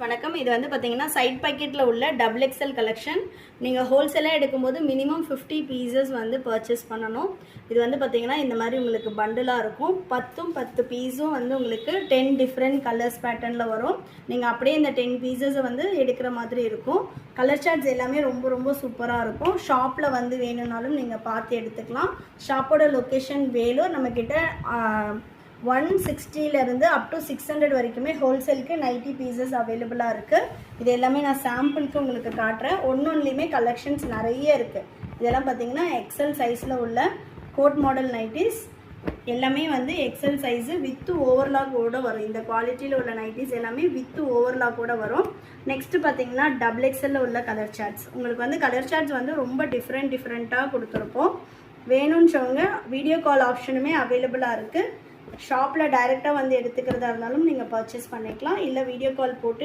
வணக்கம். இது வந்து பார்த்தீங்கன்னா சைட் பாக்கெட்டில் உள்ள டபுள் எக்ஸல் கலெக்ஷன். நீங்கள் ஹோல்சேலாக எடுக்கும்போது மினிமம் 50 பீசஸ் வந்து பர்ச்சேஸ் பண்ணணும். இது வந்து பார்த்தீங்கன்னா இந்த மாதிரி உங்களுக்கு பண்டிலாக இருக்கும். 10 பீஸும் வந்து உங்களுக்கு 10 டிஃப்ரெண்ட் கலர்ஸ் பேட்டர்னில் வரும். நீங்கள் அப்படியே இந்த 10 பீசஸை வந்து எடுக்கிற மாதிரி இருக்கும். கலர் சார்ட்ஸ் எல்லாமே ரொம்ப சூப்பராக இருக்கும். ஷாப்பில் வந்து வேணும்னாலும் நீங்கள் பார்த்து எடுத்துக்கலாம். ஷாப்போட லொக்கேஷன் வேலூர். நம்மக்கிட்ட 160லேருந்து அப் டு 600 வரைக்குமே ஹோல்சேலுக்கு 90 பீசஸ் அவைலபிளாக இருக்குது. இது எல்லாமே நான் சாம்பிளுக்கு உங்களுக்கு காட்டுறேன். ஒன்றுலேயுமே கலெக்ஷன்ஸ் நிறைய இருக்குது. இதெல்லாம் பார்த்தீங்கன்னா எக்ஸல் சைஸில் உள்ள கோட் மாடல் நைட்டிஸ் எல்லாமே வந்து எக்ஸல் சைஸு வித்து ஓவர்லாக்கோடு வரும். இந்த குவாலிட்டியில் உள்ள நைட்டிஸ் எல்லாமே வித்து ஓவர்லாக்கோடு வரும். நெக்ஸ்ட்டு பார்த்தீங்கன்னா டபுள் எக்ஸலில் உள்ள கலர் சார்ட்ஸ். உங்களுக்கு வந்து கலர் சார்ட்ஸ் வந்து ரொம்ப டிஃப்ரெண்ட்டாக கொடுத்துருப்போம். வேணும்னு சொல்லுங்க. வீடியோ கால் ஆப்ஷனுமே அவைலபிளாக இருக்குது. ஷாப்பில் டைரெக்டாக வந்து எடுத்துக்கிறதா இருந்தாலும் நீங்கள் பர்ச்சேஸ் பண்ணிக்கலாம். இல்லை வீடியோ கால் போட்டு